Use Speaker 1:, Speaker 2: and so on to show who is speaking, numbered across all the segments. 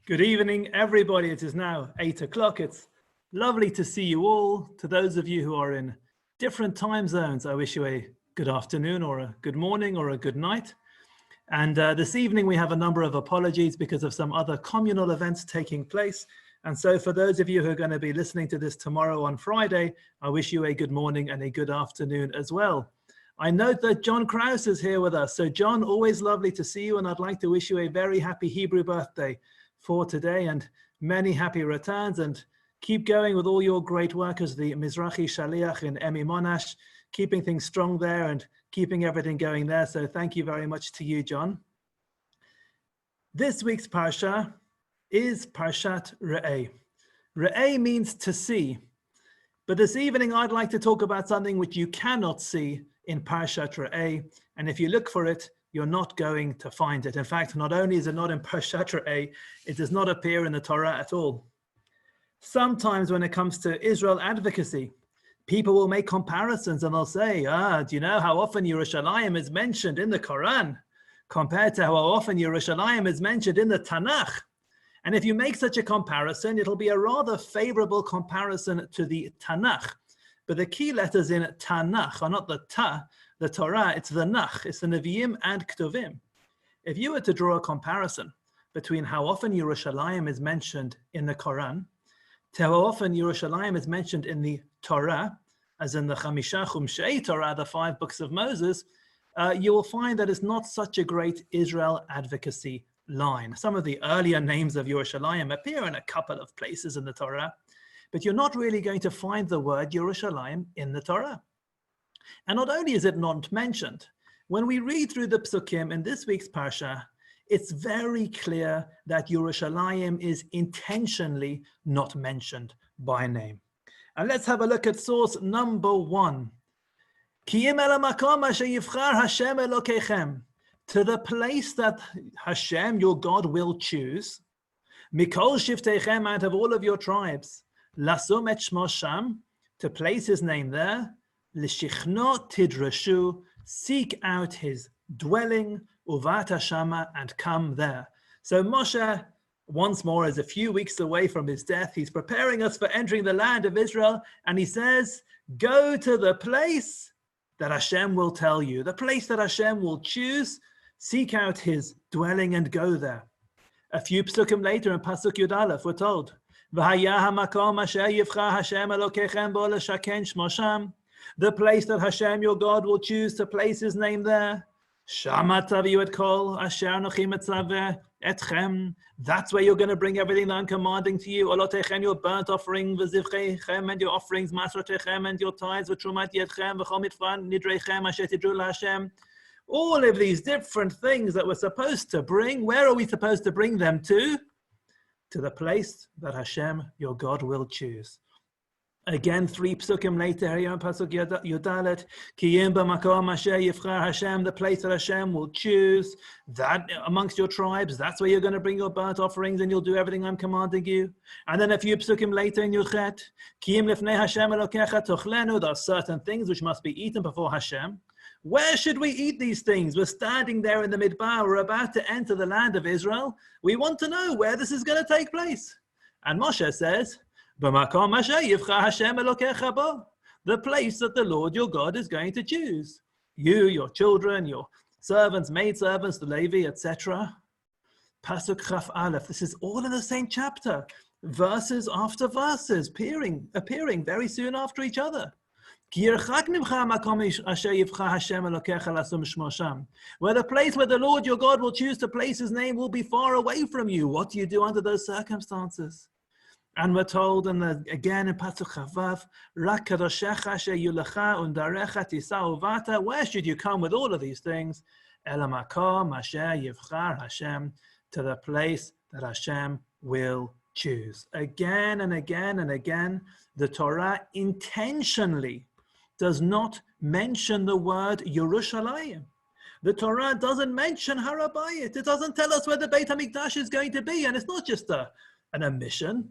Speaker 1: Good evening, everybody. It is now 8 o'clock. It's lovely to see you all. To those of you who are in different time zones, I wish you a good afternoon or a good morning or a good night. And this evening we have a number of apologies because of some other communal events taking place. And so for those of you who are going to be listening to this tomorrow on Friday, I wish you a good morning and a good afternoon as well. I note that John Krause is here with us. So John, always lovely to see you, and I'd like to wish you a very happy Hebrew birthday for today and many happy returns, and keep going with all your great work as the Mizrahi Shaliach in Emi Monash, keeping things strong there and keeping everything going there. So thank you very much to you, John. This week's Parsha is Parshat Re'eh. Re'eh means to see. But this evening I'd like to talk about something which you cannot see in Parshat Re'eh. And if you look for it, you're not going to find it. In fact, not only is it not in Parshat Re'eh, it does not appear in the Torah at all. Sometimes when it comes to Israel advocacy, people will make comparisons and they'll say, do you know how often Yerushalayim is mentioned in the Quran compared to how often Yerushalayim is mentioned in the Tanakh? And if you make such a comparison, it'll be a rather favorable comparison to the Tanakh. But the key letters in Tanakh are not the Ta, the Torah, it's the Nach, it's the Nevi'im and Ktuvim. If you were to draw a comparison between how often Yerushalayim is mentioned in the Quran to how often Yerushalayim is mentioned in the Torah, as in the Chamisha Chumshei Torah, the 5 books of Moses, you will find that it's not such a great Israel advocacy line. Some of the earlier names of Yerushalayim appear in a couple of places in the Torah, but you're not really going to find the word Yerushalayim in the Torah. And not only is it not mentioned, when we read through the Psukim in this week's Parsha, it's very clear that Yerushalayim is intentionally not mentioned by name. And let's have a look at source number 1. To the place that Hashem, your God, will choose, Mikol Shiftechem, out of all of your tribes, Lasum et Shmo Sham, to place his name there, L'shichno tidrashu, seek out his dwelling, Uvata Shama, and come there. So Moshe, once more, is a few weeks away from his death. He's preparing us for entering the land of Israel, and he says, go to the place that Hashem will tell you, the place that Hashem will choose, seek out his dwelling and go there. A few psukim later in Pasuk Yud Aleph, we're told, V'haya hamakom asher yivcha Hashem Elokechem bo l'shaken shmo sham, the place that Hashem, your God, will choose to place his name there. Shama taviu et kol asher anochi metzaveh etchem, that's where you're going to bring everything that I'm commanding to you. Olotechem, your burnt offering, v'zivchechem, and your offerings, masrotechem, and your tithes, v'trumat yedchem, v'chol mitfan nidrechem asher tidru laHashem. All of these different things that we're supposed to bring, where are we supposed to bring them to? To the place that Hashem, your God, will choose. Again, 3 psukim later, here in Pasuk Yudalet, Kiyim b'makom asher yivchar Hashem, the place that Hashem will choose, that amongst your tribes, that's where you're going to bring your burnt offerings and you'll do everything I'm commanding you. And then a few psukim later in Yuchet, Kiyim lifnei Hashem elokecha tochlenu, there are certain things which must be eaten before Hashem. Where should we eat these things? We're standing there in the Midbar, we're about to enter the land of Israel. We want to know where this is going to take place. And Moshe says, the place that the Lord your God is going to choose. You, your children, your servants, maidservants, the Levi, etc. Pasuk Chaf Aleph. This is all in the same chapter. Verses after verses, appearing very soon after each other. Where the place where the Lord your God will choose to place his name will be far away from you. What do you do under those circumstances? And we're told, again in Pasuk Chavav, where should you come with all of these things? To the place that Hashem will choose. Again and again and again, the Torah intentionally does not mention the word Yerushalayim. The Torah doesn't mention Har HaBayit. It doesn't tell us where the Beit HaMikdash is going to be. And it's not just an omission.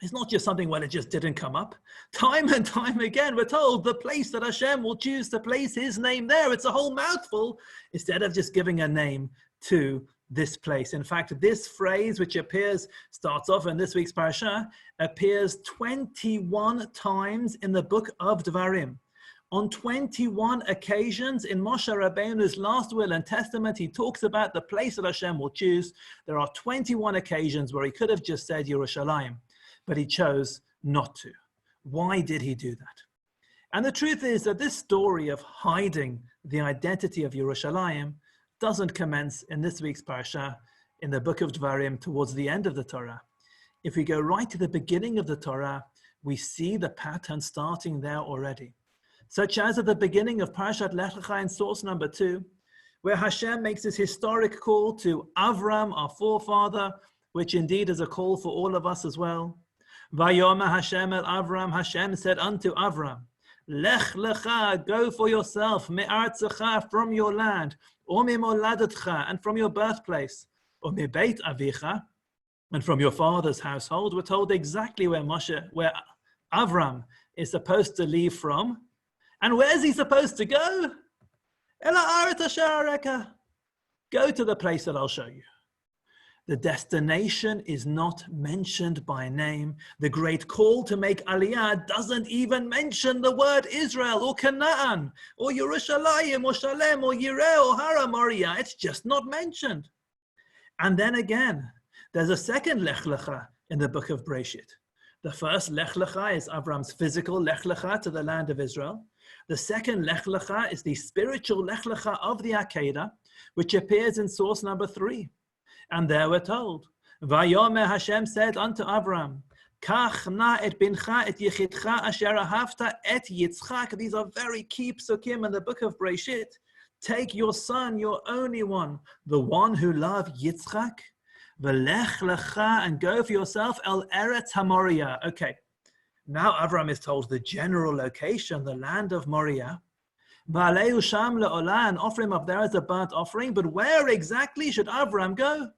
Speaker 1: It's not just something, well, it just didn't come up. Time and time again, we're told the place that Hashem will choose to place his name there. It's a whole mouthful instead of just giving a name to this place. In fact, this phrase, which starts off in this week's Parsha, appears 21 times in the book of Dvarim. On 21 occasions in Moshe Rabbeinu's last will and testament, he talks about the place that Hashem will choose. There are 21 occasions where he could have just said Yerushalayim, but he chose not to. Why did he do that? And the truth is that this story of hiding the identity of Yerushalayim doesn't commence in this week's Parsha in the book of Dvarim towards the end of the Torah. If we go right to the beginning of the Torah, we see the pattern starting there already. Such as at the beginning of Parshat Lech Lecha in source number 2, where Hashem makes his historic call to Avram, our forefather, which indeed is a call for all of us as well. Vayomer Hashem el Avram, Hashem said unto Avram, Lech Lecha, go for yourself, me'artzecha, from your land, or me'moladetcha, and from your birthplace, or me'beit avicha, and from your father's household. We're told exactly where Avram is supposed to leave from. And where's he supposed to go? Go to the place that I'll show you. The destination is not mentioned by name. The great call to make Aliyah doesn't even mention the word Israel or Canaan or Yerushalayim or Shalem or Yireh or Hara Moriah. It's just not mentioned. And then again, there's a second Lech Lecha in the book of Breshit. The first Lech Lecha is Avram's physical Lech Lecha to the land of Israel. The second Lech Lecha is the spiritual Lech Lecha of the Akedah, which appears in source number 3. And there we're told, Vayomer Hashem said unto Avram, Kach na et bincha et yichidcha asher ahavta et Yitzchak. These are very key psukim in the book of Breshit. Take your son, your only one, the one who loved Yitzchak, v'lech lecha, and go for yourself el Eretz HaMoriah. Okay. Now Avram is told the general location, the land of Moriah. V'aleu sham le'olah, and offer him up there as a burnt offering. But where exactly should Avram go?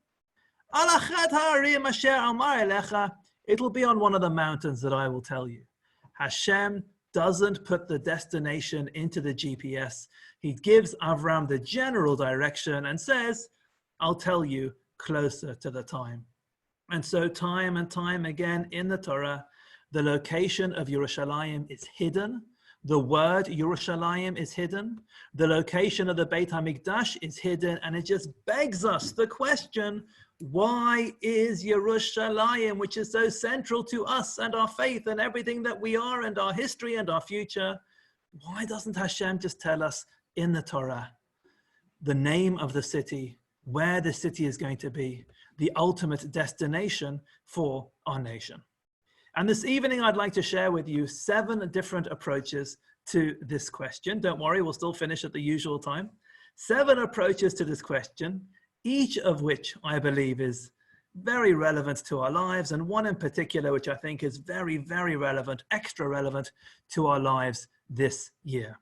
Speaker 1: Alachat ha'arim asher amar elecha. It'll be on one of the mountains that I will tell you. Hashem doesn't put the destination into the GPS. He gives Avram the general direction and says, I'll tell you closer to the time. And so time and time again in the Torah, the location of Yerushalayim is hidden. The word Yerushalayim is hidden. The location of the Beit HaMikdash is hidden. And it just begs us the question, why is Yerushalayim, which is so central to us and our faith and everything that we are and our history and our future, why doesn't Hashem just tell us in the Torah the name of the city, where the city is going to be, the ultimate destination for our nation? And this evening, I'd like to share with you 7 different approaches to this question. Don't worry, we'll still finish at the usual time. 7 approaches to this question, each of which I believe is very relevant to our lives, and one in particular, which I think is very, very relevant, extra relevant to our lives this year.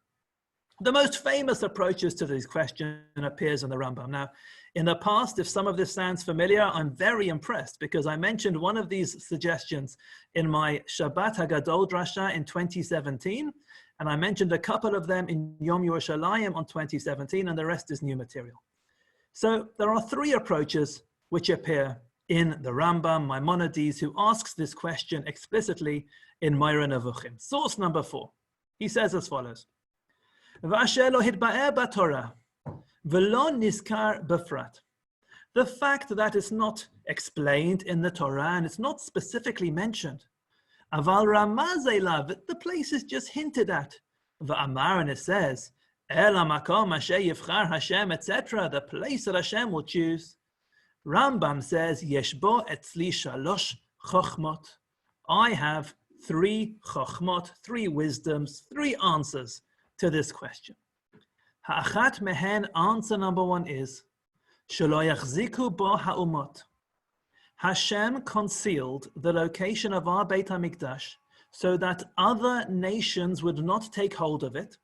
Speaker 1: The most famous approaches to this question appears in the Rambam. Now, in the past, if some of this sounds familiar, I'm very impressed because I mentioned one of these suggestions in my Shabbat Hagadol Drasha in 2017, and I mentioned a couple of them in Yom Yerushalayim on 2017, and the rest is new material. So there are 3 approaches which appear in the Rambam, Maimonides, who asks this question explicitly in Moira Nevuchim. Source number 4. He says as follows, V'asher lo hitba'er b'Torah, v'lo nizkar b'frat. The fact that it's not explained in the Torah and it's not specifically mentioned, aval ramaz elav, the place is just hinted at. V'amar, and it says, El hamakom asher yivchar Hashem, etc., the place that Hashem will choose. Rambam says, Yeshbo etzli shalosh chochmot. I have 3 chochmot, 3 wisdoms, 3 answers to this question. Ha'achat mehen, answer number 1 is, Shelo yachziku bo ha'umot. Hashem concealed the location of our Beit HaMikdash so that other nations would not take hold of it.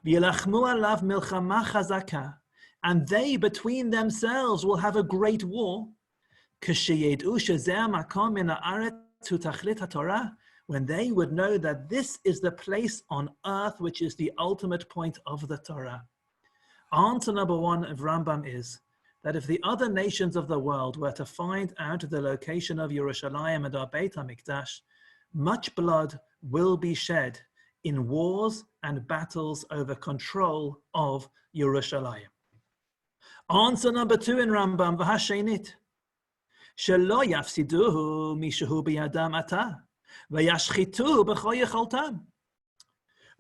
Speaker 1: V'yelachmu alav milchama chazaka, and they between themselves will have a great war. K'sheyed'u shezeh makom min ha'aretz hu tachlit ha'Torah, when they would know that this is the place on earth which is the ultimate point of the Torah. Answer number 1 of Rambam is, that if the other nations of the world were to find out the location of Yerushalayim and our Beit HaMikdash, much blood will be shed in wars and battles over control of Yerushalayim. Answer number 2 in Rambam, v'hashenit, shelo yafsiduhu mishehu biyadam ata, v'yashchitu b'cho yecholtam.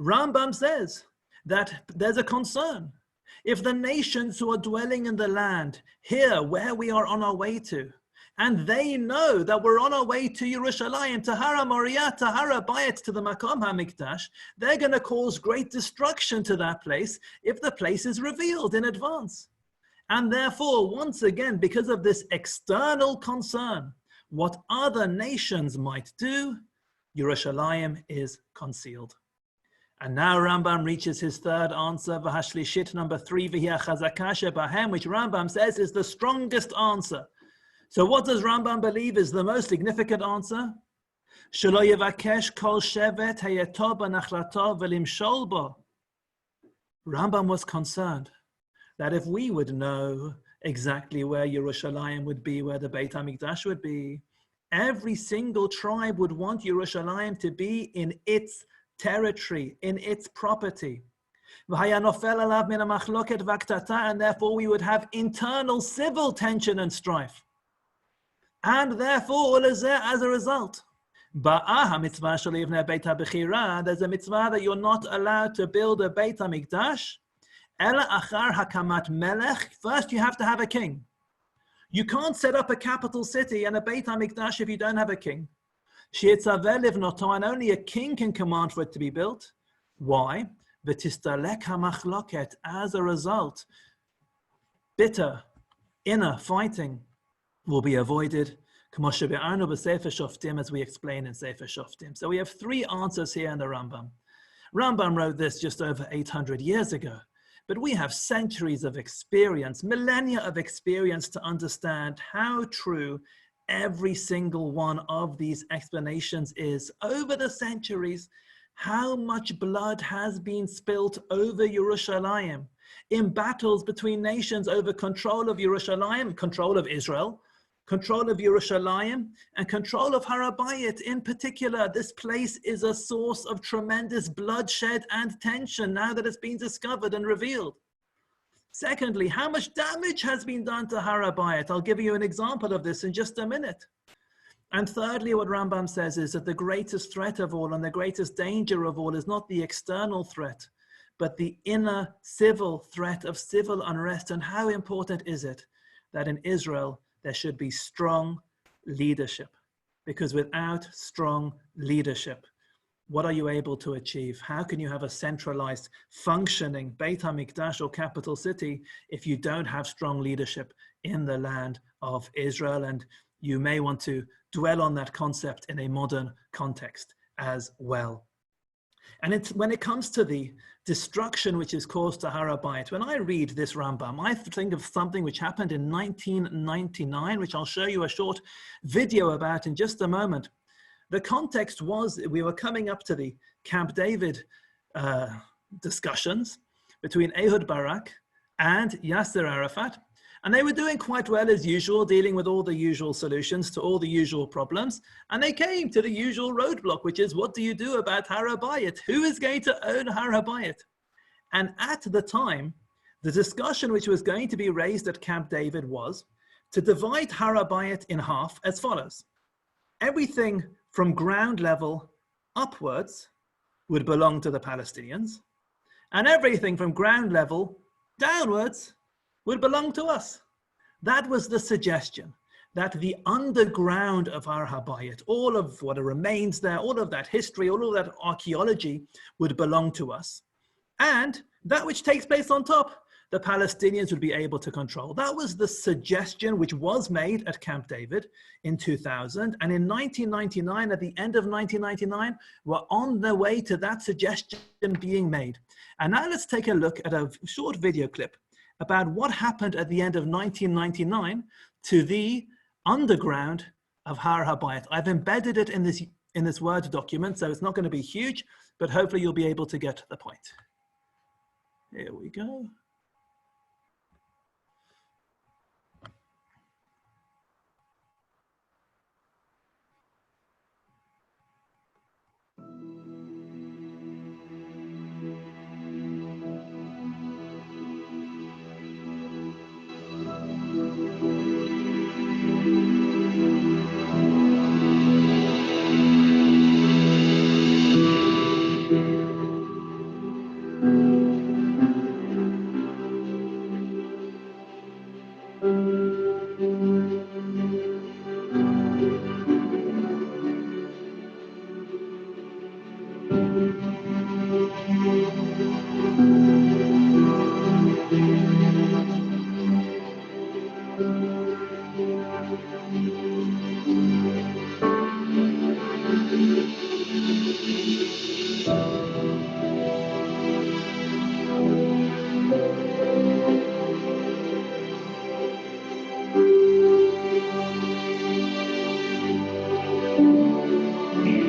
Speaker 1: Rambam says that there's a concern. If the nations who are dwelling in the land hear where we are on our way to, and they know that we're on our way to Yerushalayim, to Har HaMoriah, to Har HaBayit, to the Makom HaMikdash, they're going to cause great destruction to that place if the place is revealed in advance. And therefore, once again, because of this external concern, what other nations might do, Yerushalayim is concealed. And now Rambam reaches his third answer, v'hashlishit, number 3, v'hi ha'chazaka shebahem, which Rambam says is the strongest answer. So what does Rambam believe is the most significant answer? Shelo yevakesh kol shevet hayeto b'nachlato v'limshol bo. Rambam was concerned that if we would know exactly where Yerushalayim would be, where the Beit HaMikdash would be, every single tribe would want Yerushalayim to be in its territory, in its property. And therefore we would have internal civil tension and strife. And therefore, as a result, there's a mitzvah that you're not allowed to build a Beit HaMikdash. First, you have to have a king. You can't set up a capital city and a Beit HaMikdash if you don't have a king. And only a king can command for it to be built. Why? As a result, bitter inner fighting will be avoided, as we explain in Sefer Shoftim. So we have 3 answers here in the Rambam. Rambam wrote this just over 800 years ago, but we have centuries of experience, millennia of experience to understand how true every single one of these explanations is. Over the centuries, how much blood has been spilt over Yerushalayim in battles between nations over control of Yerushalayim, control of Israel, control of Yerushalayim, and control of Har HaBayit in particular. This place is a source of tremendous bloodshed and tension now that it's been discovered and revealed. Secondly, how much damage has been done to Har HaBayit? I'll give you an example of this in just a minute. And thirdly, what Rambam says is that the greatest threat of all and the greatest danger of all is not the external threat, but the inner civil threat of civil unrest. And how important is it that in Israel there should be strong leadership? Because without strong leadership, what are you able to achieve? How can you have a centralized, functioning Beit HaMikdash or capital city if you don't have strong leadership in the land of Israel? And you may want to dwell on that concept in a modern context as well. And when it comes to the destruction which is caused to Har HaBayit, when I read this Rambam, I think of something which happened in 1999, which I'll show you a short video about in just a moment. The context was we were coming up to the Camp David discussions between Ehud Barak and Yasser Arafat. And they were doing quite well as usual, dealing with all the usual solutions to all the usual problems. And they came to the usual roadblock, which is, what do you do about Har HaBayit? Who is going to own Har HaBayit? And at the time, the discussion which was going to be raised at Camp David was to divide Har HaBayit in half as follows. Everything from ground level upwards would belong to the Palestinians, and everything from ground level downwards would belong to us. That was the suggestion, that the underground of Har HaBayit, all of what remains there, all of that history, all of that archaeology would belong to us. And that which takes place on top, the Palestinians would be able to control. That was the suggestion which was made at Camp David in 2000. And in 1999, at the end of 1999, we're on the way to that suggestion being made. And now let's take a look at a short video clip about what happened at the end of 1999 to the underground of Har HaBayit. I've embedded it in this Word document, so it's not going to be huge, but hopefully you'll be able to get the point. Here we go.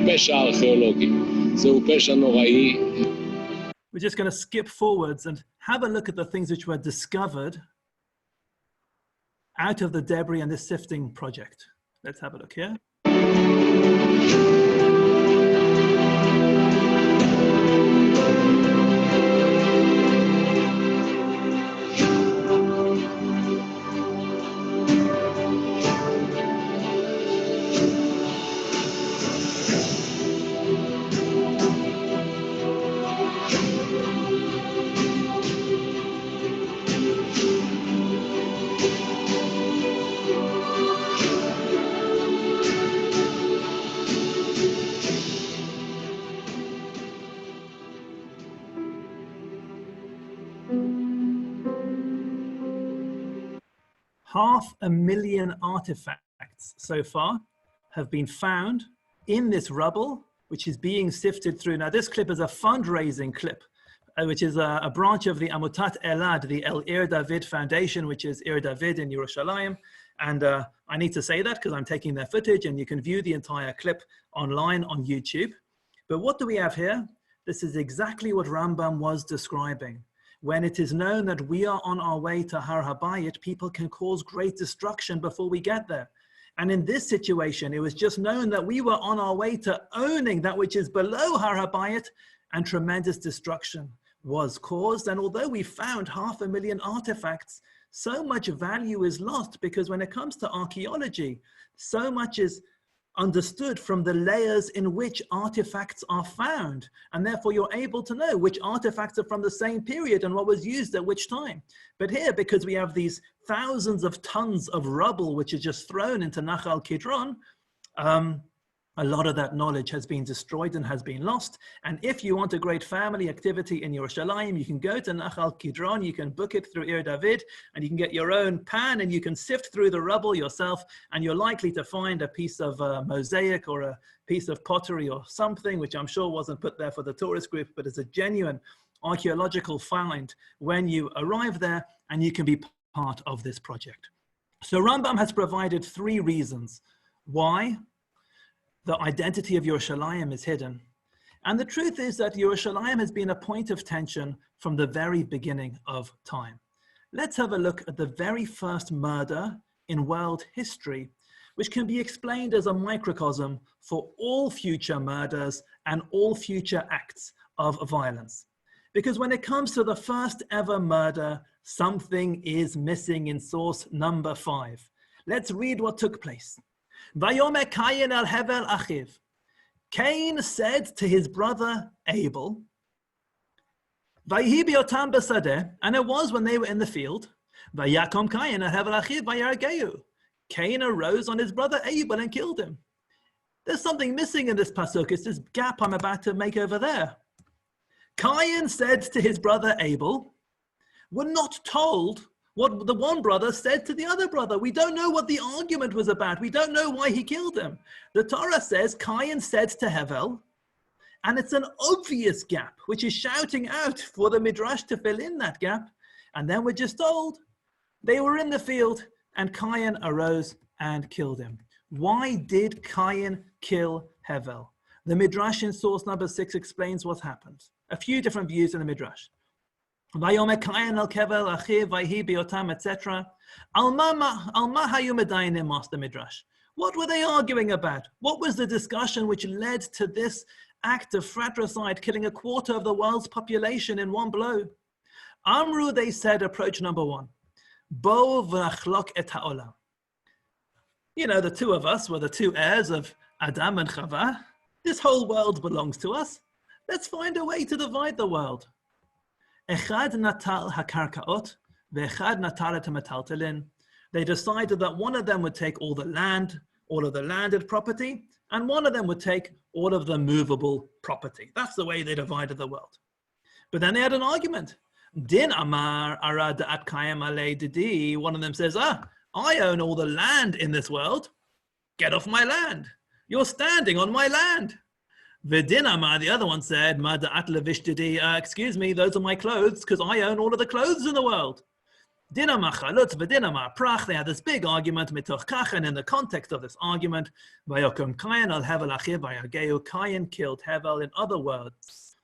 Speaker 2: פשע ארכיאולוגי. זהו פשע נוראי.
Speaker 1: We're just going to skip forwards and have a look at the things which were discovered out of the debris and this sifting project. Let's have a look here. $500,000 artifacts so far have been found in this rubble, which is being sifted through. Now, this clip is a fundraising clip, which is a branch of the Amutat Elad, the El Ir David Foundation, which is Ir David in Yerushalayim. And I need to say that because I'm taking their footage, and you can view the entire clip online on YouTube. But what do we have here? This is exactly what Rambam was describing. When it is known that we are on our way to Har HaBayit, people can cause great destruction before we get there. And in this situation, it was just known that we were on our way to owning that which is below Har HaBayit, and tremendous destruction was caused. And although we found 500,000 artifacts, so much value is lost, because when it comes to archaeology, so much is understood from the layers in which artifacts are found, and therefore you're able to know which artifacts are from the same period and what was used at which time. But here, because we have these thousands of tons of rubble which is just thrown into Nachal Kidron, a lot of that knowledge has been destroyed and has been lost. And if you want a great family activity in Yerushalayim, you can go to Nachal Kidron, you can book it through Ir David, and you can get your own pan, and you can sift through the rubble yourself, and you're likely to find a piece of mosaic or a piece of pottery or something, which I'm sure wasn't put there for the tourist group, but it's a genuine archaeological find when you arrive there, and you can be part of this project. So Rambam has provided 3 reasons why the identity of Yerushalayim is hidden. And the truth is that Yerushalayim has been a point of tension from the very beginning of time. Let's have a look at the very first murder in world history, which can be explained as a microcosm for all future murders and all future acts of violence. Because when it comes to the first ever murder, something is missing in source number 5. Let's read what took place. Vayomer Cain el Hevel achiv. Cain said to his brother Abel, Vayhi biotam besadeh, and it was when they were in the field, Vayakom Cain el Hevel achiv vayargeu. Cain arose on his brother Abel and killed him. There's something missing in this pasuk. It's this gap I'm about to make over there. Cain said to his brother Abel, we're not told what the one brother said to the other brother. We don't know what the argument was about. We don't know why he killed him. The Torah says Cain said to Hevel, and it's an obvious gap, which is shouting out for the Midrash to fill in that gap. And then we're just told they were in the field and Cain arose and killed him. Why did Cain kill Hevel? The Midrash in source number 6 explains what happened. A few different views in the Midrash. Vayomer Cain el Hevel achiv vayhi biotam, etc. Alma hayu medaynim, Master Midrash. What were they arguing about? What was the discussion which led to this act of fratricide, killing 1/4 of the world's population in one blow? Amru, they said, approach number 1. Bo v'achlok et ha'olam. You know, the two of us were the 2 heirs of Adam and Chava. This whole world belongs to us. Let's find a way to divide the world. Echad natal hakarkaot, ve'echad natal et hametaltelin. They decided that one of them would take all the land, all of the landed property, and one of them would take all of the movable property. That's the way they divided the world. But then they had an argument. Din amar arad at kayam alei didi. One of them says, I own all the land in this world. Get off my land. You're standing on my land. Vidin amar, the other one said, Mada at levish didi. Excuse me, those are my clothes because I own all of the clothes in the world. Dinamar chalutz v'dinamar prach. They had this big argument mitoch kach, and in the context of this argument, vayokom Kayin al Hevel achiv vayageu. Kayin killed Hevel. In other words,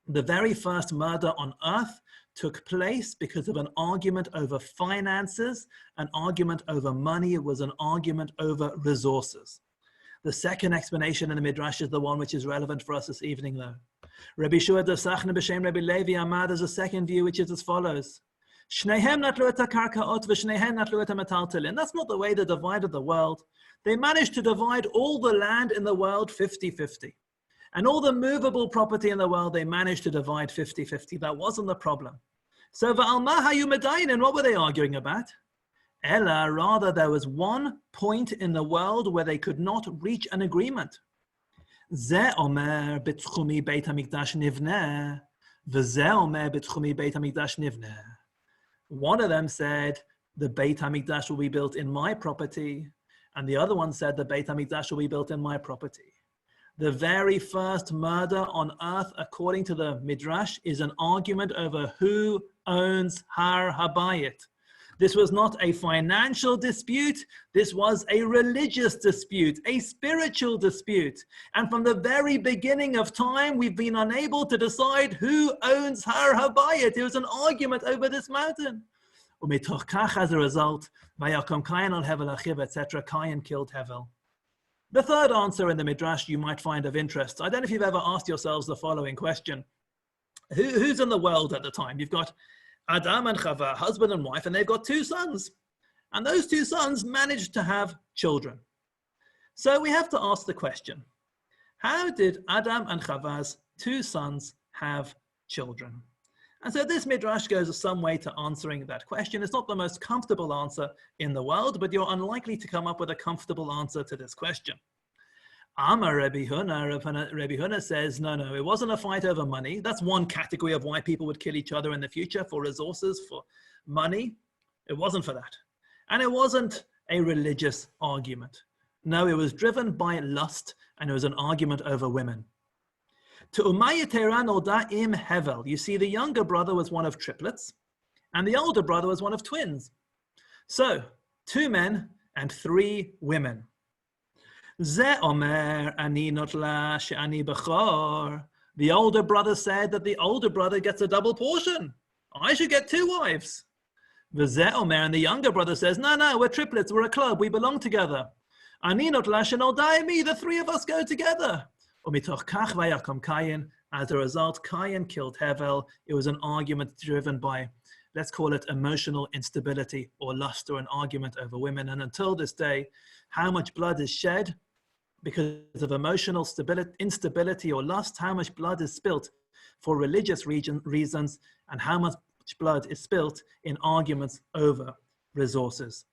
Speaker 1: the very first murder on earth took place because of an argument over finances, an argument over money. It was an argument over resources. The second explanation in the Midrash is the one which is relevant for us this evening, though. Rabbi Shua de Sachna b'Shem Rabbi Levi Amar, there's a second view which is as follows. Shnehem natlu et hakarkaot v'shnehem natlu et hametaltelin. That's not the way they divided the world. They managed to divide all the land in the world 50-50. And all the movable property in the world, they managed to divide 50-50. That wasn't the problem. So v'alma hayu medayin, what were they arguing about? Ella, rather, there was one point in the world where they could not reach an agreement. Ze omer b'tchumi beit hamikdash nivneh, v'ze omer b'tchumi beit hamikdash nivneh. One of them said, the Beit HaMikdash will be built in my property. And the other one said, the Beit HaMikdash will be built in my property. The very first murder on earth, according to the Midrash, is an argument over who owns Har Habayit. This was not a financial dispute. This was a religious dispute, a spiritual dispute. And from the very beginning of time, we've been unable to decide who owns Har Habayit. It was an argument over this mountain. As a result, Kayin al Hevel achiv, etc. Kayin killed Hevel. The third answer in the Midrash you might find of interest. I don't know if you've ever asked yourselves the following question. Who's in the world at the time? You've got Adam and Chava, husband and wife, and they've got 2 sons. And those 2 sons managed to have children. So we have to ask the question, how did Adam and Chava's 2 sons have children? And so this Midrash goes some way to answering that question. It's not the most comfortable answer in the world, but you're unlikely to come up with a comfortable answer to this question. Amar Rabbi Huna says, no, it wasn't a fight over money. That's one category of why people would kill each other in the future, for resources, for money. It wasn't for that. And it wasn't a religious argument. No, it was driven by lust, and it was an argument over women. To Umayya Teran Oda im Hevel. You see, the younger brother was one of triplets, and the older brother was one of twins. So, 2 men and 3 women. Ze omer ani notla she'ani bechor. The older brother said that the older brother gets a double portion. I should get 2 wives. V'ze omer, and the younger brother says, no, we're triplets, we're a club, we belong together. Ani notla she'nodai mi, the 3 of us go together. Umitoch kach vayakom Kayin. As a result, Kayin killed Hevel. It was an argument driven by, let's call it emotional instability or lust, or an argument over women. And until this day, how much blood is shed because of emotional instability or lust, how much blood is spilt for religious reasons, and how much blood is spilt in arguments over resources.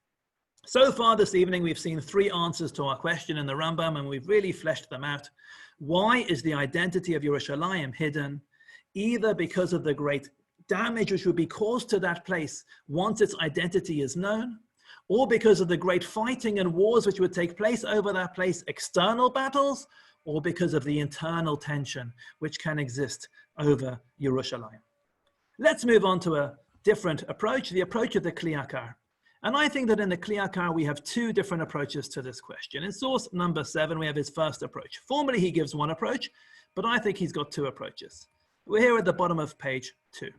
Speaker 1: So far this evening, we've seen 3 answers to our question in the Rambam, and we've really fleshed them out. Why is the identity of Yerushalayim hidden? Either because of the great damage which would be caused to that place once its identity is known, or because of the great fighting and wars which would take place over that place, external battles, or because of the internal tension which can exist over Yerushalayim. Let's move on to a different approach, the approach of the Kli Yakar. And I think that in the Kli Yakar, we have 2 different approaches to this question. In source number 7, we have his first approach. Formally, he gives 1 approach, but I think he's got 2 approaches. We're here at the bottom of page 2.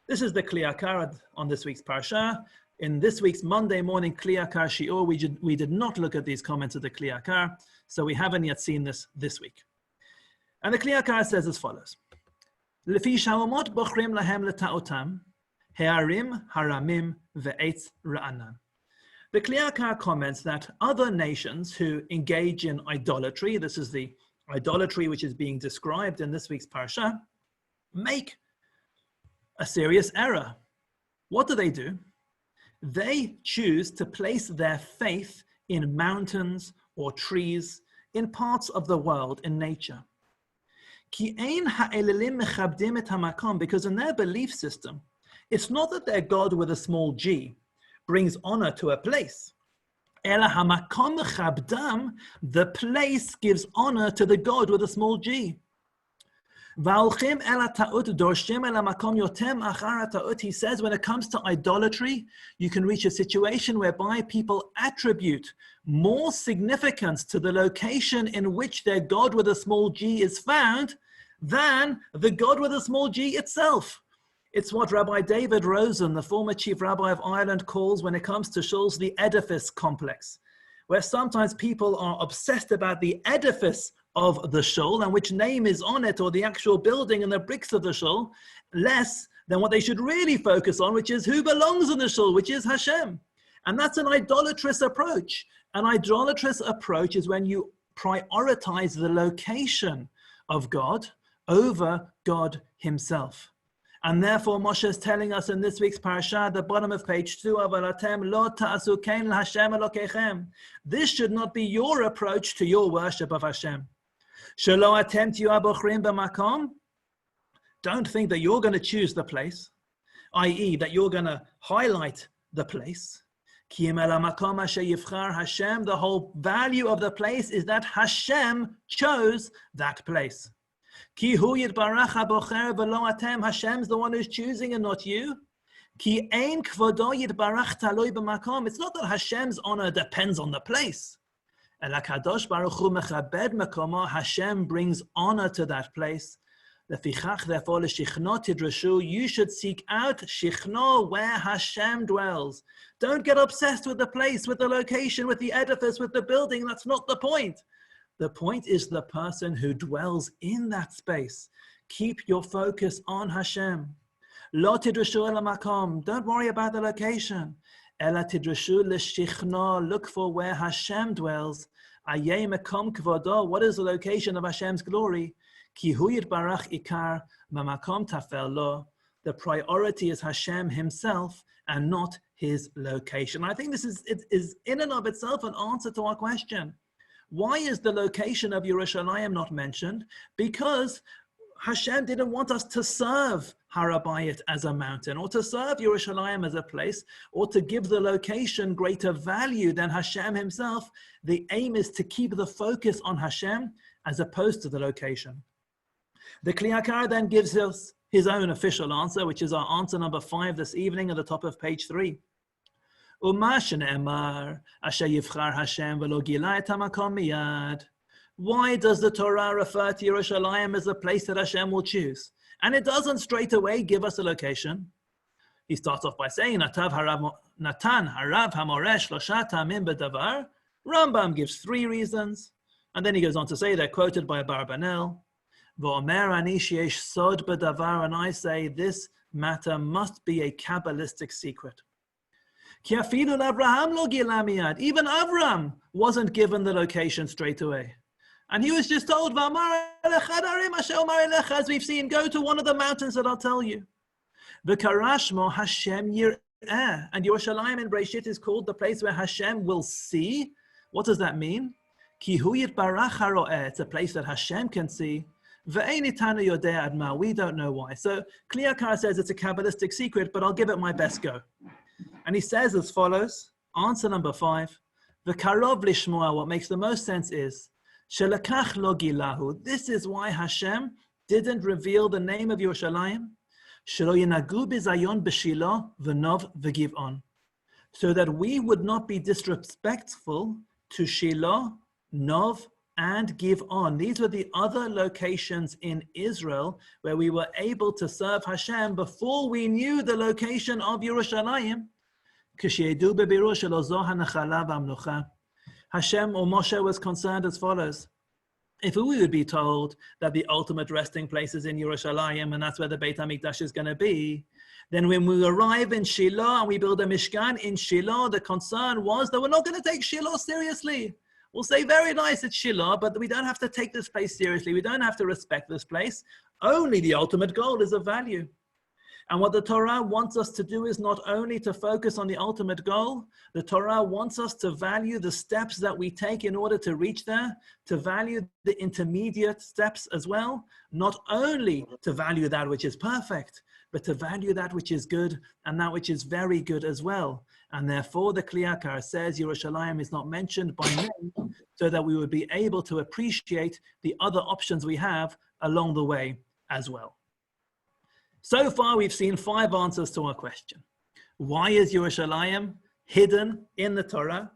Speaker 1: This is the Kli Yakar on this week's Parsha. In this week's Monday morning Kli Yakar Shi'ur, we did not look at these comments of the Kli Yakar, so we haven't yet seen this week. And the Kli Yakar says as follows. Lefi sha'omot bochrim lahem leta'otam, He'arim, haramim, ve'etz ra'anan. The Kli Yakar comments that other nations who engage in idolatry, this is the idolatry which is being described in this week's Parsha, make a serious error. What do? They choose to place their faith in mountains or trees, in parts of the world, in nature. Ki ein ha'elelim mechabdim et hamakom, because in their belief system, it's not that their God with a small g brings honor to a place. Ela hamakom mechabdam, the place gives honor to the God with a small g. He says when it comes to idolatry, you can reach a situation whereby people attribute more significance to the location in which their God with a small g is found than the God with a small g itself. It's what Rabbi David Rosen, the former chief rabbi of Ireland, calls, when it comes to shuls, the edifice complex, where sometimes people are obsessed about the edifice of the shul and which name is on it, or the actual building and the bricks of the shul, less than what they should really focus on, which is who belongs in the shul, which is Hashem. And that's an idolatrous approach. An idolatrous approach is when you prioritize the location of God over God himself. And therefore, Moshe is telling us in this week's Parsha, at the bottom of page 2, this should not be your approach to your worship of Hashem. Don't think that you're going to choose the place, i.e. that you're going to highlight the place. The whole value of the place is that Hashem chose that place. Hashem's the one who's choosing and not you. It's not that Hashem's honor depends on the place. Hashem brings honor to that place. Therefore, you should seek out shichno, where Hashem dwells. Don't get obsessed with the place, with the location, with the edifice, with the building. That's not the point. The point is the person who dwells in that space. Keep your focus on Hashem. Lo tidrushu el makom. Don't worry about the location. Ela tidrushu l'shichno. Look for where Hashem dwells. Ayeh makom kvodo. What is the location of Hashem's glory? Ki hu yitbarach ikar mamakom tafel lo. The priority is Hashem himself and not his location. I think this is in and of itself an answer to our question. Why is the location of Yerushalayim not mentioned? Because Hashem didn't want us to serve Harabayit as a mountain, or to serve Yerushalayim as a place, or to give the location greater value than Hashem himself. The aim is to keep the focus on Hashem as opposed to the location. The Kli Yakar then gives us his own official answer, which is our answer number 5 this evening at the top of page 3. Why does the Torah refer to Yerushalayim as a place that Hashem will choose? And it doesn't straight away give us a location. He starts off by saying, Natan harav hamoresh shlosha tamim b'davar. Rambam gives 3 reasons. And then he goes on to say, they're quoted by Abarbanel. V'omer ani sheyesh sod b'davar. And I say, this matter must be a Kabbalistic secret. Even Avram wasn't given the location straight away. And he was just told, as we've seen, go to one of the mountains that I'll tell you. V'karashmo Hashem yir'eh. And Yerushalayim in Breshit is called the place where Hashem will see. What does that mean? Ki hu yitbarach haro'eh. It's a place that Hashem can see. Ve'ein itanu yodeh adma. We don't know why. So Kli Yakar says it's a Kabbalistic secret, but I'll give it my best go. And he says as follows, answer number 5, V'karov lishmoa, what makes the most sense is, Shelakach lo gilahu, this is why Hashem didn't reveal the name of Yerushalayim, Shelo yinagu bizayon b'shilo v'nov v'giv'on, so that we would not be disrespectful to Shiloh, Nov, and Giv'on. These were the other locations in Israel where we were able to serve Hashem before we knew the location of Yerushalayim. Hashem or Moshe was concerned as follows. If we would be told that the ultimate resting place is in Yerushalayim and that's where the Beit HaMikdash is going to be, then when we arrive in Shiloh and we build a Mishkan in Shiloh, the concern was that we're not going to take Shiloh seriously. We'll say, very nice, it's Shiloh, but we don't have to take this place seriously. We don't have to respect this place. Only the ultimate goal is of value. And what the Torah wants us to do is not only to focus on the ultimate goal, the Torah wants us to value the steps that we take in order to reach there, to value the intermediate steps as well, not only to value that which is perfect, but to value that which is good and that which is very good as well. And therefore the Kli Yakar says Yerushalayim is not mentioned by name so that we would be able to appreciate the other options we have along the way as well. So far, we've seen 5 answers to our question. Why is Yerushalayim hidden in the Torah?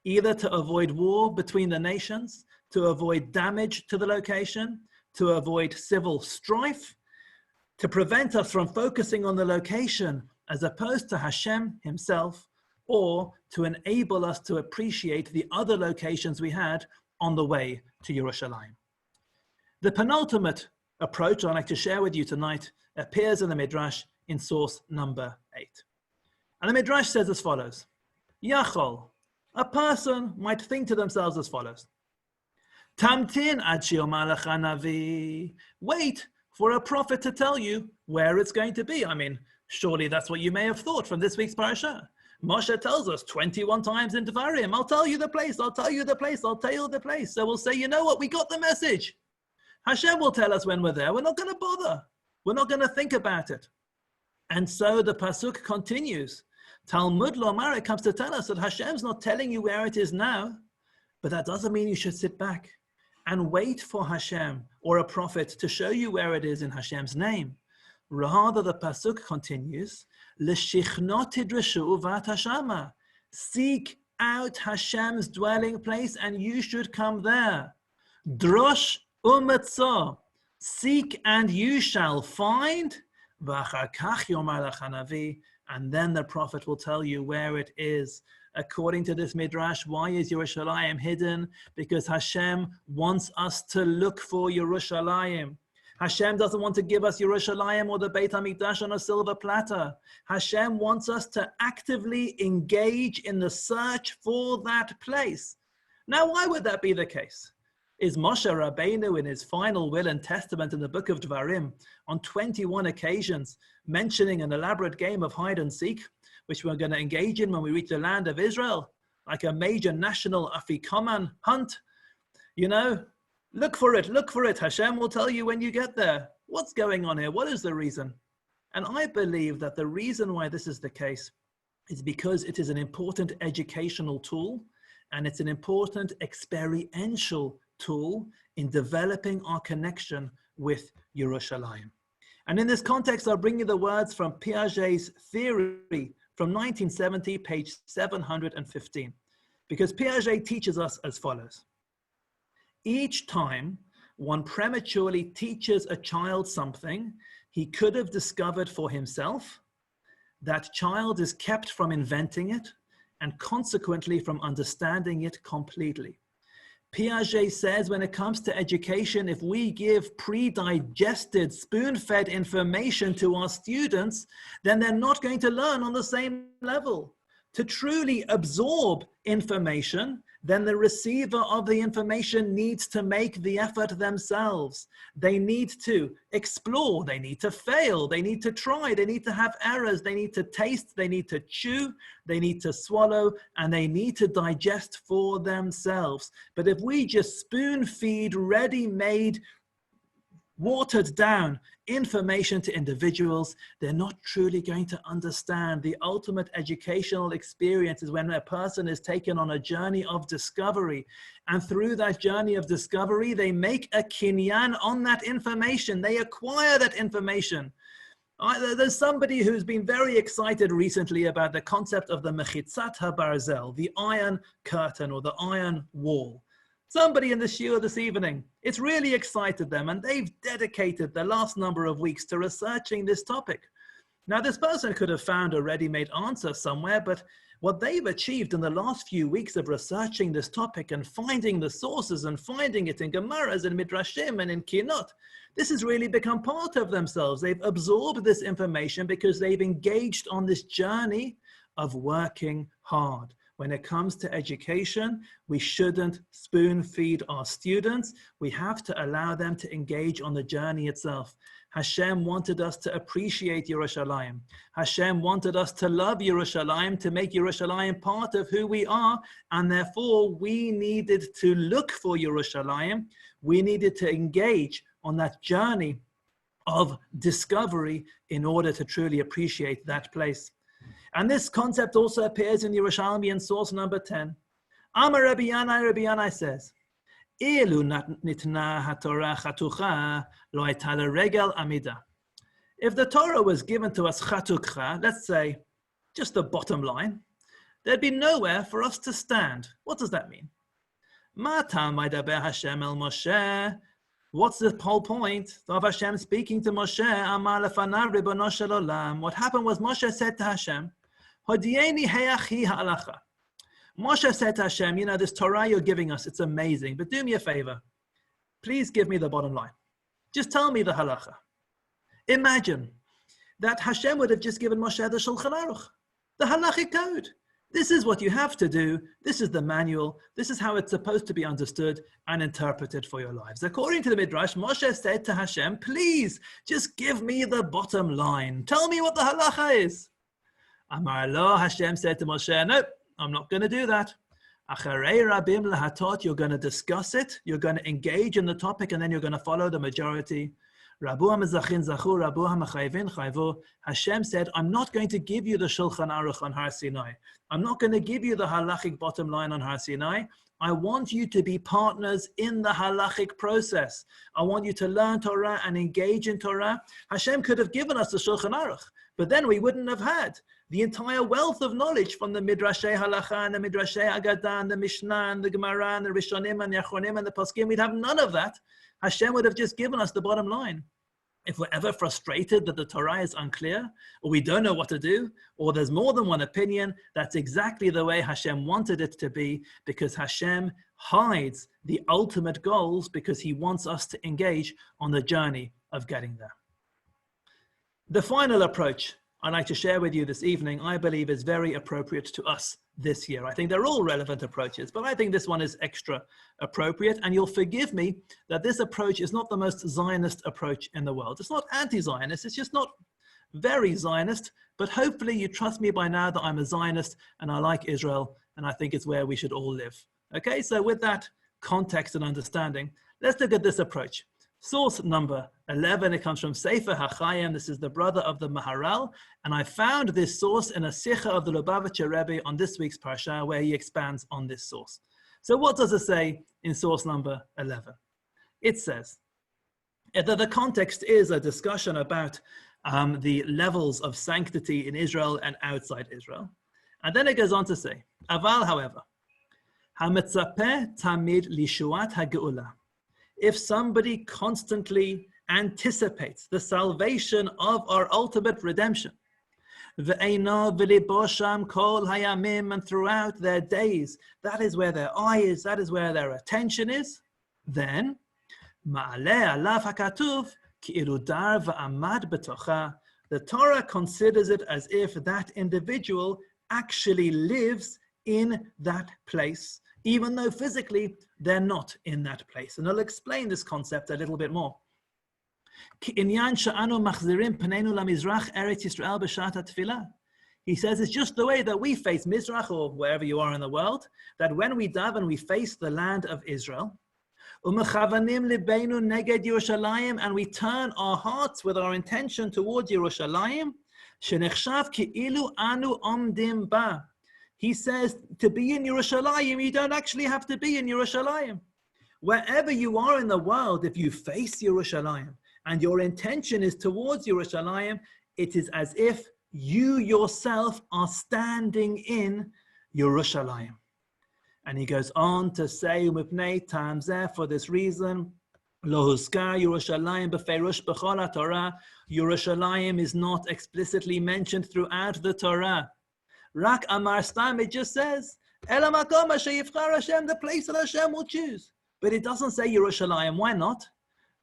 Speaker 1: Either to avoid war between the nations, to avoid damage to the location, to avoid civil strife, to prevent us from focusing on the location as opposed to Hashem himself, or to enable us to appreciate the other locations we had on the way to Yerushalayim. The penultimate approach I'd like to share with you tonight appears in the Midrash in source number 8. And the Midrash says as follows: Yachol, a person might think to themselves as follows: Tamtin ad she'omar lecha navi. Wait for a prophet to tell you where it's going to be. I mean, surely that's what you may have thought from this week's Parsha. Moshe tells us 21 times in Devarim, I'll tell you the place, I'll tell you the place, I'll tell you the place. So we'll say, you know what, we got the message. Hashem will tell us when we're there. We're not going to bother. We're not going to think about it. And so the Pasuk continues. Talmud Lomar, it comes to tell us that Hashem's not telling you where it is now, but that doesn't mean you should sit back and wait for Hashem or a prophet to show you where it is in Hashem's name. Rather, the Pasuk continues, L'shichnot tidreshu v'at hashama. Seek out Hashem's dwelling place and you should come there. Drosh umetzah. Seek and you shall find. V'achar kach yomar lecha navi. And then the prophet will tell you where it is. According to this Midrash, why is Yerushalayim hidden? Because Hashem wants us to look for Yerushalayim. Hashem doesn't want to give us Yerushalayim or the Beit HaMikdash on a silver platter. Hashem wants us to actively engage in the search for that place. Now, why would that be the case? Is Moshe Rabbeinu in his final will and testament in the book of Devarim on 21 occasions mentioning an elaborate game of hide and seek, which we're going to engage in when we reach the land of Israel, like a major national afikoman hunt? You know, look for it, look for it. Hashem will tell you when you get there. What's going on here? What is the reason? And I believe that the reason why this is the case is because it is an important educational tool and it's an important experiential tool in developing our connection with Yerushalayim. And in this context, I'll bring you the words from Piaget's theory from 1970, page 715, because Piaget teaches us as follows. Each time one prematurely teaches a child something he could have discovered for himself, that child is kept from inventing it and consequently from understanding it completely. Piaget says when it comes to education, if we give pre-digested, spoon-fed information to our students, then they're not going to learn on the same level. To truly absorb information, then the receiver of the information needs to make the effort themselves. They need to explore, they need to fail, they need to try, they need to have errors, they need to taste, they need to chew, they need to swallow, and they need to digest for themselves. But if we just spoon feed ready-made, watered down information to individuals, they're not truly going to understand. The ultimate educational experience is when a person is taken on a journey of discovery. And through that journey of discovery, they make a kinyan on that information. They acquire that information. There's somebody who's been very excited recently about the concept of the mechitzat habarzel, the iron curtain or the iron wall. Somebody in the shiur this evening, it's really excited them, and they've dedicated the last number of weeks to researching this topic. Now, this person could have found a ready-made answer somewhere, but what they've achieved in the last few weeks of researching this topic and finding the sources and finding it in Gemaras and Midrashim and in Kinot, this has really become part of themselves. They've absorbed this information because they've engaged on this journey of working hard. When it comes to education, we shouldn't spoon feed our students. We have to allow them to engage on the journey itself. Hashem wanted us to appreciate Yerushalayim. Hashem wanted us to love Yerushalayim, to make Yerushalayim part of who we are, and therefore we needed to look for Yerushalayim. We needed to engage on that journey of discovery in order to truly appreciate that place. And this concept also appears in Yerushalmi in source number 10. Amar Rabbi Yanai says, אילו ניתנה התורה חתוכה, לא הייתה לרגל עמידה. If the Torah was given to us chatukha, let's say, just the bottom line, there'd be nowhere for us to stand. What does that mean? Ma ta'amay daber Hashem el Moshe. What's the whole point of Hashem speaking to Moshe? Amar lefanav ribono shel olam. What happened was Moshe said to Hashem, Hodieni heyachi ha'alacha. Moshe said to Hashem, you know, this Torah you're giving us, it's amazing, but do me a favor. Please give me the bottom line. Just tell me the halacha. Imagine that Hashem would have just given Moshe the Shulchan Aruch, the halachic code. This is what you have to do. This is the manual. This is how it's supposed to be understood and interpreted for your lives. According to the Midrash, Moshe said to Hashem, please just give me the bottom line. Tell me what the halacha is. Amar lo, Hashem said to Moshe, no, I'm not going to do that. Acharei rabim lahatot, you're going to discuss it. You're going to engage in the topic and then you're going to follow the majority. Rabu ha-mezachin zachu, Rabu ha-mechayvin chayvu. Hashem said, I'm not going to give you the Shulchan Aruch on Har Sinai. I'm not going to give you the halachic bottom line on Har Sinai. I want you to be partners in the halachic process. I want you to learn Torah and engage in Torah. Hashem could have given us the Shulchan Aruch, but then we wouldn't have had the entire wealth of knowledge from the Midrashei Halacha and the Midrashei Agadah and the Mishnah and the Gemara and the Rishonim and the Achronim and the Poskim. We'd have none of that. Hashem would have just given us the bottom line. If we're ever frustrated that the Torah is unclear, or we don't know what to do, or there's more than one opinion, that's exactly the way Hashem wanted it to be, because Hashem hides the ultimate goals because he wants us to engage on the journey of getting there. The final approach I'd like to share with you this evening, I believe is very appropriate to us this year. I think they're all relevant approaches, but I think this one is extra appropriate. And you'll forgive me that this approach is not the most Zionist approach in the world. It's not anti-Zionist, it's just not very Zionist, but hopefully you trust me by now that I'm a Zionist and I like Israel, and I think it's where we should all live. Okay, so with that context and understanding, let's look at this approach. Source number 11, it comes from Sefer HaChaim. This is the brother of the Maharal. And I found this source in a Sikha of the Lubavitcher Rebbe on this week's Parsha, where he expands on this source. So what does it say in source number 11? It says that the context is a discussion about the levels of sanctity in Israel and outside Israel. And then it goes on to say, Aval, however, HaMetzapeh tamid lishuat ha'geula. If somebody constantly anticipates the salvation of our ultimate redemption, and throughout their days, that is where their eye is, that is where their attention is, then the Torah considers it as if that individual actually lives in that place, even though physically they're not in that place. And I'll explain this concept a little bit more. He says it's just the way that we face Mizrach, or wherever you are in the world, that when we daven, we face the land of Israel, and we turn our hearts with our intention towards Yerushalayim. He says to be in Yerushalayim, you don't actually have to be in Yerushalayim. Wherever you are in the world, if you face Yerushalayim and your intention is towards Yerushalayim, it is as if you yourself are standing in Yerushalayim. And he goes on to say, for this reason, Yerushalayim is not explicitly mentioned throughout the Torah. Rak Amar Stam, it just says, the place that Hashem will choose. But it doesn't say Yerushalayim. Why not?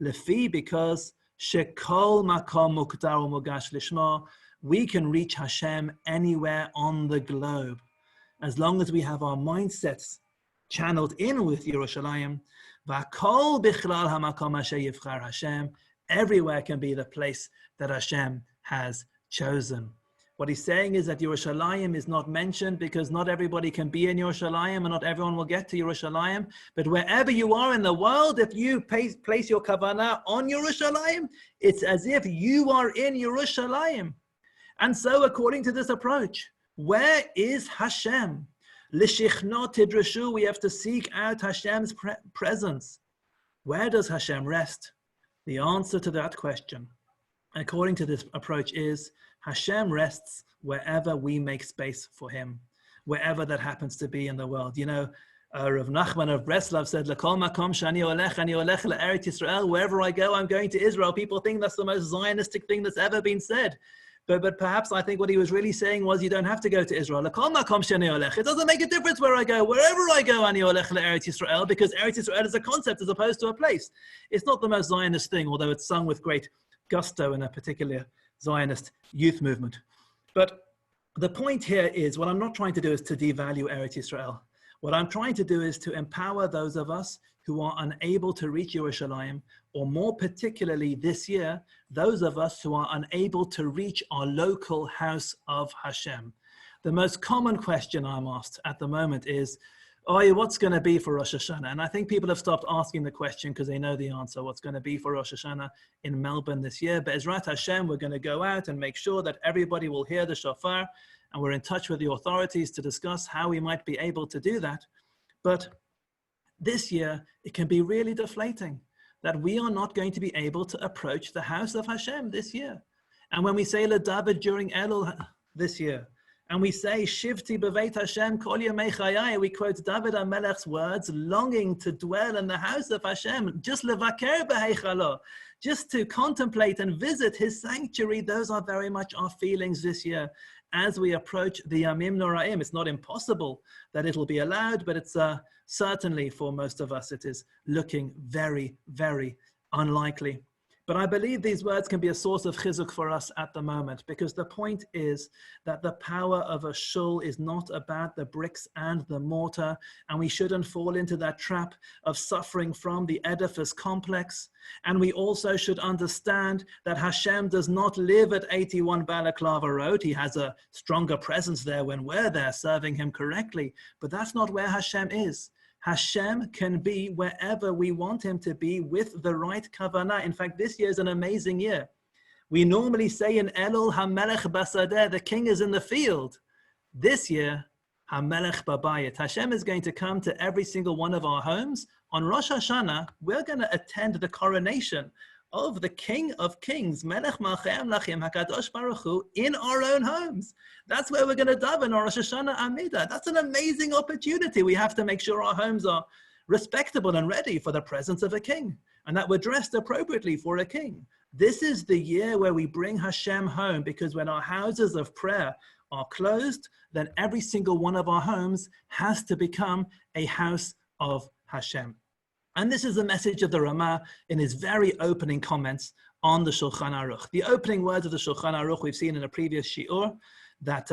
Speaker 1: Lefi, because Shekol Makom Muktar Mugash Lishma, we can reach Hashem anywhere on the globe. As long as we have our mindsets channeled in with Yerushalayim, V'kol Bichlal HaMakom Asher Yivchar Hashem, everywhere can be the place that Hashem has chosen. What he's saying is that Yerushalayim is not mentioned because not everybody can be in Yerushalayim and not everyone will get to Yerushalayim. But wherever you are in the world, if you place your kavanah on Yerushalayim, it's as if you are in Yerushalayim. And so according to this approach, where is Hashem? Lishichno tidrashu, we have to seek out Hashem's presence. Where does Hashem rest? The answer to that question, according to this approach, is Hashem rests wherever we make space for him, wherever that happens to be in the world. You know, Rav Nachman of Breslov said, "L'kol makom shani olech le'eretz Yisrael." Wherever I go, I'm going to Israel. People think that's the most Zionistic thing that's ever been said. But perhaps I think what he was really saying was, you don't have to go to Israel. L'kol makom shani olech. It doesn't make a difference where I go. Wherever I go, ani olech le'eretz Yisrael, because Eretz Yisrael is a concept as opposed to a place. It's not the most Zionist thing, although it's sung with great gusto in a particular Zionist youth movement. But the point here is, what I'm not trying to do is to devalue Eretz Yisrael. What I'm trying to do is to empower those of us who are unable to reach Yerushalayim, or more particularly this year, those of us who are unable to reach our local house of Hashem. The most common question I'm asked at the moment is, what's going to be for Rosh Hashanah? And I think people have stopped asking the question because they know the answer, what's going to be for Rosh Hashanah in Melbourne this year. But Ezrat Hashem, we're going to go out and make sure that everybody will hear the shofar, and we're in touch with the authorities to discuss how we might be able to do that. But this year, it can be really deflating that we are not going to be able to approach the house of Hashem this year. And when we say LeDavid during Elul this year, and we say Shivti B'Veit Hashem Kol Yemei Chayai, we quote David HaMelech's words, longing to dwell in the house of Hashem, just levaker b'heichalo, just to contemplate and visit his sanctuary. Those are very much our feelings this year as we approach the Yamim Noraim. It's not impossible that it'll be allowed, but it's certainly for most of us, it is looking very, very unlikely. But I believe these words can be a source of chizuk for us at the moment, because the point is that the power of a shul is not about the bricks and the mortar, and we shouldn't fall into that trap of suffering from the edifice complex. And we also should understand that Hashem does not live at 81 Balaclava Road. He has a stronger presence there when we're there serving him correctly, but that's not where Hashem is. Hashem can be wherever we want him to be with the right kavanah. In fact, this year is an amazing year. We normally say in Elul HaMelech Basadeh, the king is in the field. This year, HaMelech Babayit. Hashem is going to come to every single one of our homes. On Rosh Hashanah, we're going to attend the coronation of the King of Kings, Melech Malchei Amlachim, HaKadosh Baruch Hu, in our own homes. That's where we're going to daven our Rosh Hashanah Amidah. That's an amazing opportunity. We have to make sure our homes are respectable and ready for the presence of a king, and that we're dressed appropriately for a king. This is the year where we bring Hashem home, because when our houses of prayer are closed, then every single one of our homes has to become a house of Hashem. And this is the message of the Ramah in his very opening comments on the Shulchan Aruch. The opening words of the Shulchan Aruch we've seen in a previous shiur, that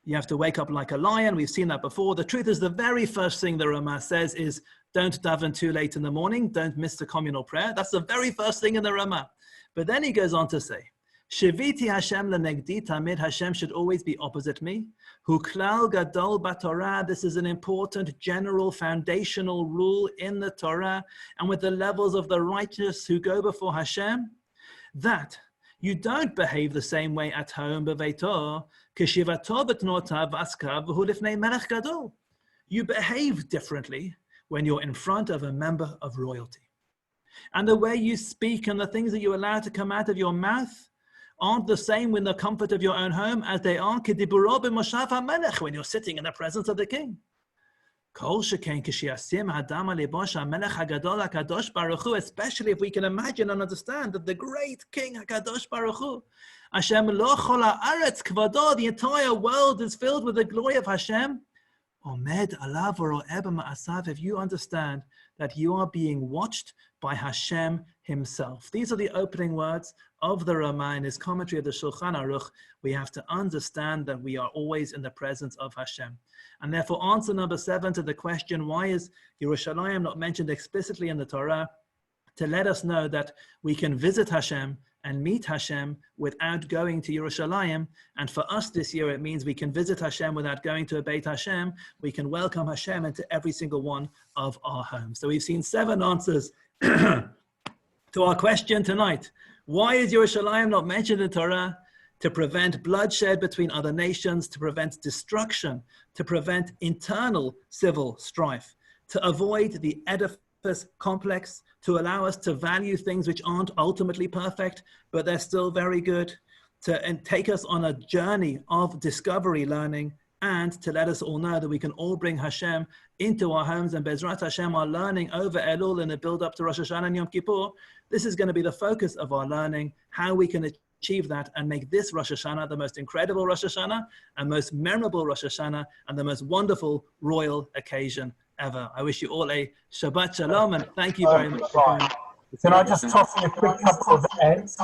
Speaker 1: you have to wake up like a lion. We've seen that before. The truth is, the very first thing the Ramah says is, don't daven too late in the morning, don't miss the communal prayer. That's the very first thing in the Ramah. But then he goes on to say, Shiviti Hashem lenegdi tamid, Hashem should always be opposite me. Hu klal gadol b'Torah, this is an important general foundational rule in the Torah, and with the levels of the righteous who go before Hashem, that you don't behave the same way at home, b'veito, kishivato b'tnotav v'askav v'hu lifnei melech gadol. You behave differently when you're in front of a member of royalty. And the way you speak and the things that you allow to come out of your mouth aren't the same in the comfort of your own home as they are when you're sitting in the presence of the king. Especially if we can imagine and understand that the great king HaKadosh Baruch Hu, Hashem lo chol haaretz kvado, the entire world is filled with the glory of Hashem. Omed alav v'ro'eh b'ma'asav, if you understand that you are being watched by Hashem himself. These are the opening words of the Ramah in his commentary of the Shulchan Aruch. We have to understand that we are always in the presence of Hashem. And therefore, answer number 7 to the question, why is Yerushalayim not mentioned explicitly in the Torah? To let us know that we can visit Hashem and meet Hashem without going to Yerushalayim. And for us this year, it means we can visit Hashem without going to a Beit Hashem. We can welcome Hashem into every single one of our homes. So we've seen 7 answers to our question tonight. Why is Yerushalayim not mentioned in Torah? to prevent bloodshed between other nations, to prevent destruction, to prevent internal civil strife, to avoid the Oedipus complex, to allow us to value things which aren't ultimately perfect, but they're still very good, to take us on a journey of discovery learning, and to let us all know that we can all bring Hashem into our homes, and Bezrat Hashem, our learning over Elul and the build up to Rosh Hashanah and Yom Kippur. This is going to be the focus of our learning, how we can achieve that and make this Rosh Hashanah the most incredible Rosh Hashanah and most memorable Rosh Hashanah and the most wonderful royal occasion ever. I wish you all a Shabbat Shalom and thank you very much.
Speaker 3: Can I just toss in a quick couple of ads?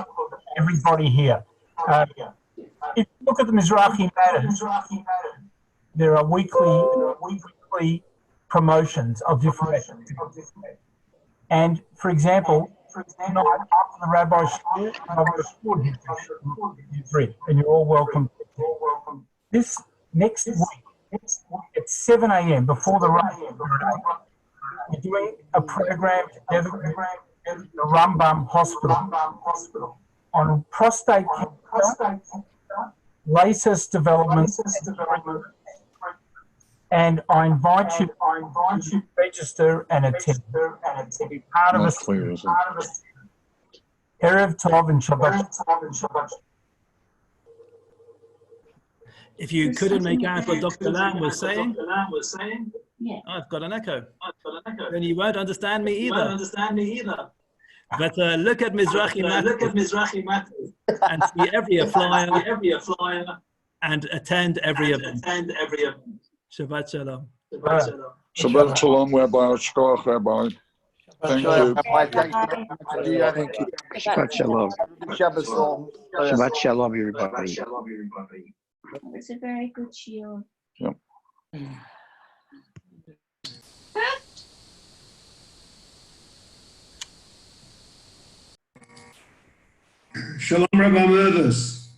Speaker 3: Everybody here. If you look at the Mizrahi Matters, there are weekly promotions of different activities. And for example, tonight after the Rabbi's Shul, and you're all welcome. This next week at 7 a.m. before the rain, we're doing a program together with the Rambam Hospital on prostate cancer, racist development, and I invite you to register and attend. Be part of us. Erev Tov and Shabbat.
Speaker 1: If you couldn't make out what Dr. Lam was saying,
Speaker 4: yeah.
Speaker 1: I've got an echo. Then you won't understand me either. But look at Mizrahi Matters and see every flyer and attend every event. Shabbat Shalom.
Speaker 5: Shabbat Shalom, Rabbi. Shkoch, Rabbi. Thank you.
Speaker 6: Thank you. Shabbat Shalom. Shabbat Shalom, everybody.
Speaker 4: It's a very good shield.
Speaker 5: Yep.
Speaker 7: Shalom, Rabbi Mervis.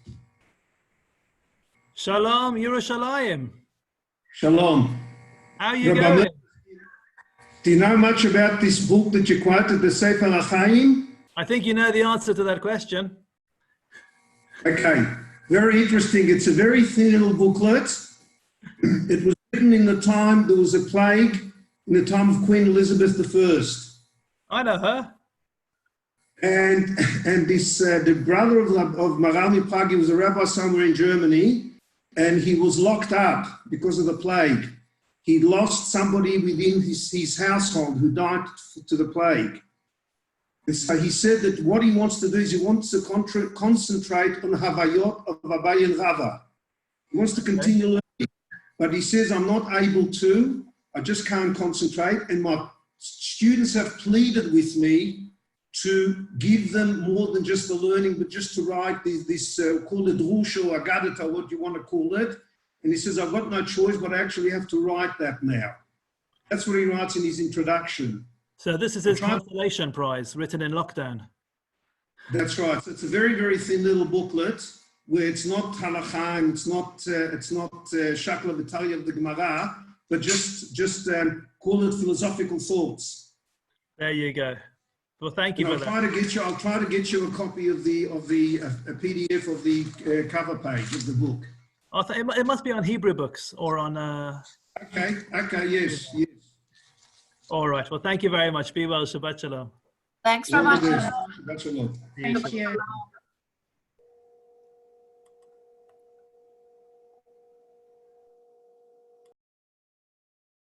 Speaker 1: Shalom, Yerushalayim.
Speaker 7: Shalom.
Speaker 1: How are you
Speaker 7: Rabbi
Speaker 1: going?
Speaker 7: Mervis, do you know much about this book that you quoted, the Sefer HaChaim?
Speaker 1: I think you know the answer to that question.
Speaker 7: Okay, very interesting. It's a very thin little booklet. It was written in the time there was a plague, in the time of Queen Elizabeth I.
Speaker 1: I know her.
Speaker 7: And this the brother of Maral Prague, he was a rabbi somewhere in Germany, and he was locked up because of the plague. He lost somebody within his household who died to the plague. And so he said that what he wants to do is he wants to concentrate on Havayot of Abai and Rava. He wants to continue learning, but he says, I'm not able to, I just can't concentrate, and my students have pleaded with me to give them more than just the learning, but just to write this call it Drush or Agadat or what you want to call it. And he says, I've got no choice, but I actually have to write that now. That's what he writes in his introduction.
Speaker 1: So this is his consolation prize written in lockdown.
Speaker 7: That's right. So it's a very, very thin little booklet where it's not halakha and it's not shakla v'tarya of the Gemara, but just call it philosophical thoughts.
Speaker 1: There you go. Well, thank you for that.
Speaker 7: I'll try to get you a copy of a PDF of the cover page of the book.
Speaker 1: It must be on Hebrew books or on.
Speaker 7: Okay. Yes.
Speaker 1: All right. Well, thank you very much. Be well. Shabbat Shalom.
Speaker 4: Thanks very much.
Speaker 7: Shabbat Shalom.
Speaker 4: Thank you.